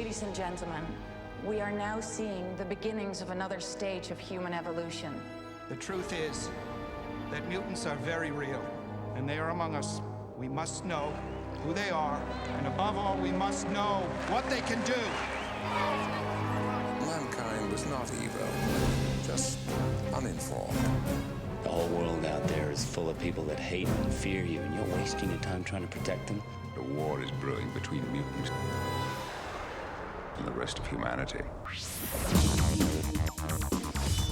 Ladies and gentlemen, we are now seeing the beginnings of another stage of human evolution. The truth is that mutants are very real, and they are among us. We must know who they are, and above all, we must know what they can do. Mankind was not evil, just uninformed. The whole world out there is full of people that hate and fear you, and you're wasting your time trying to protect them. A war is brewing between mutants and the rest of humanity.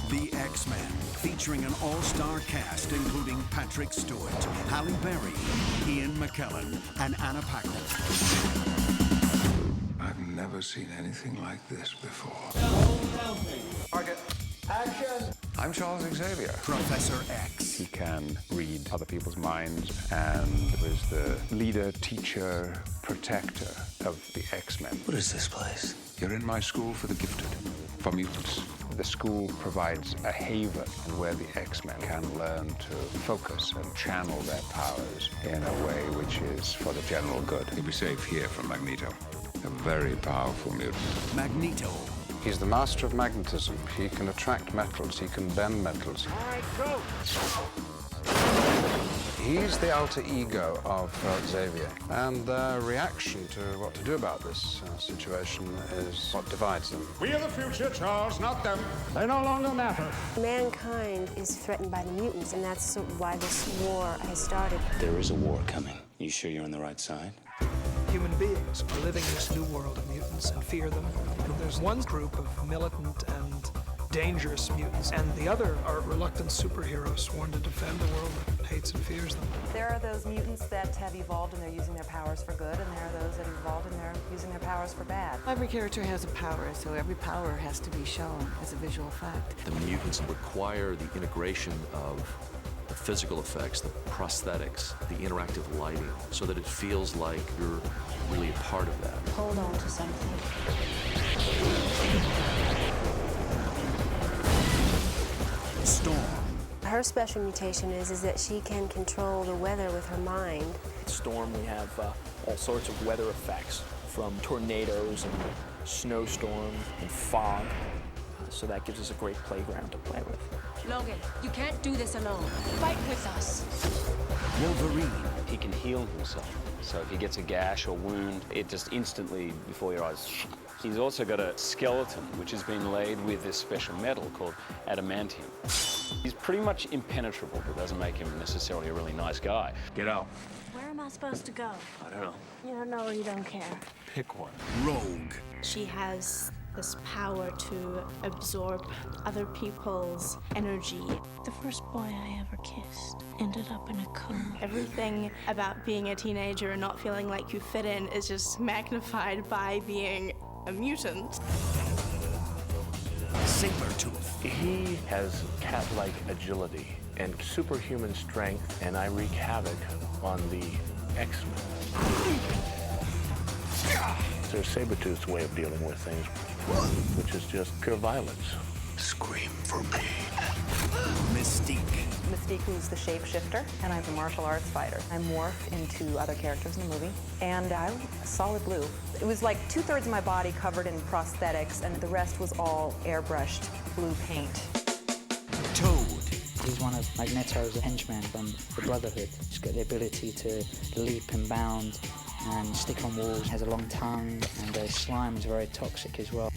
The X-Men, featuring an all-star cast including Patrick Stewart, Halle Berry, Ian McKellen, and Anna Paquin. I've never seen anything like this before. Target. Action! I'm Charles Xavier. Professor X. He can read other people's minds and was the leader, teacher, protector of the X-Men. What is this place? You're in my school for the gifted, for mutants. The school provides a haven where the X-Men can learn to focus and channel their powers in a way which is for the general good. You'll be safe here from Magneto, a very powerful mutant. Magneto. He's the master of magnetism. He can attract metals, he can bend metals. All right, go! He's the alter ego of Xavier, and their reaction to what to do about this situation is what divides them. We are the future, Charles, not them. They no longer matter. Mankind is threatened by the mutants, and that's why this war has started. There is a war coming. You sure you're on the right side? Human beings are living in this new world of mutants and fear them. And there's one group of militant and dangerous mutants, and the other are reluctant superheroes sworn to defend a world that hates and fears them. There are those mutants that have evolved and they're using their powers for good, and there are those that have evolved and they're using their powers for bad. Every character has a power, so every power has to be shown as a visual fact. The mutants require the integration of the physical effects, the prosthetics, the interactive lighting, so that it feels like you're really a part of that. Hold on to something. Storm. Her special mutation is that she can control the weather with her mind. Storm, we have all sorts of weather effects, from tornadoes and snowstorms and fog. So that gives us a great playground to play with. Logan, you can't do this alone. Fight with us. Wolverine. He can heal himself. So if he gets a gash or wound, it just instantly, before your eyes. He's also got a skeleton, which has been laid with this special metal called adamantium. He's pretty much impenetrable, but doesn't make him necessarily a really nice guy. Get out. Where am I supposed to go? I don't know. You don't know or you don't care. Pick one. Rogue. She has this power to absorb other people's energy. The first boy I ever kissed ended up in a coma. Everything about being a teenager and not feeling like you fit in is just magnified by being a mutant. Sabretooth. He has cat-like agility and superhuman strength, and I wreak havoc on the X-Men. There's Sabretooth's way of dealing with things, which is just pure violence. Scream for me. Mystique. Mystique is the shapeshifter, and I'm a martial arts fighter. I morph into other characters in the movie, and I'm solid blue. It was like 2/3 of my body covered in prosthetics, and the rest was all airbrushed blue paint. Toad. He's one of Magneto's henchmen from the Brotherhood. He's got the ability to leap and bound and stick on walls. He has a long tongue, and the slime is very toxic as well.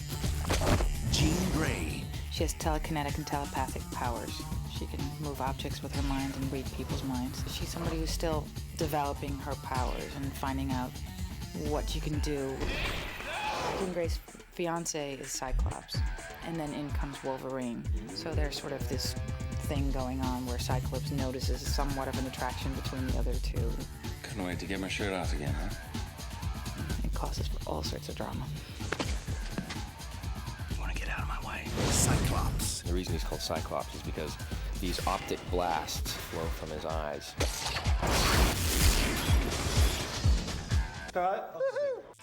Jean Grey. She has telekinetic and telepathic powers. She can move objects with her mind and read people's minds. She's somebody who's still developing her powers and finding out what she can do. Jean Grey's fiance is Cyclops, and then in comes Wolverine. So there's sort of this thing going on where Cyclops notices somewhat of an attraction between the other two. Couldn't wait to get my shirt off again, huh? It causes all sorts of drama. You want to get out of my way? Cyclops. The reason he's called Cyclops is because these optic blasts flow from his eyes.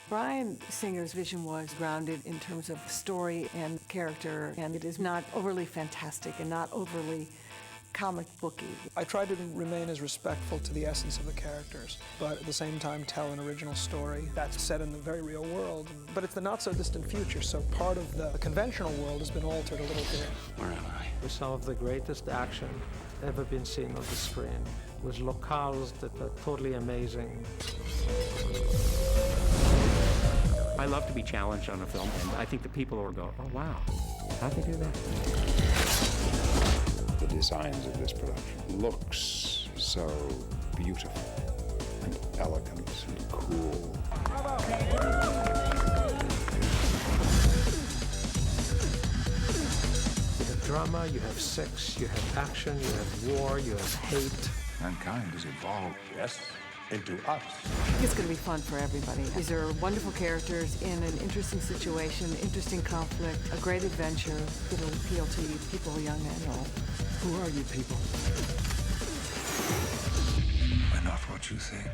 Bryan Singer's vision was grounded in terms of story and character, and it is not overly fantastic and not overly comic booky. I tried to remain as respectful to the essence of the characters, but at the same time tell an original story that's set in the very real world. But it's the not-so-distant future, so part of the conventional world has been altered a little bit. Where am I? Some of the greatest action ever been seen on the screen, with locales that are totally amazing. I love to be challenged on a film, and I think the people will go, oh wow, how'd they do that? The designs of this production looks so beautiful and elegant and cool. You have drama, you have sex, you have action, you have war, you have hate. Mankind has evolved. Yes, into us. It's going to be fun for everybody. These are wonderful characters in an interesting situation, interesting conflict, a great adventure. It'll appeal to people young and old. Who are you people? We're not what you think.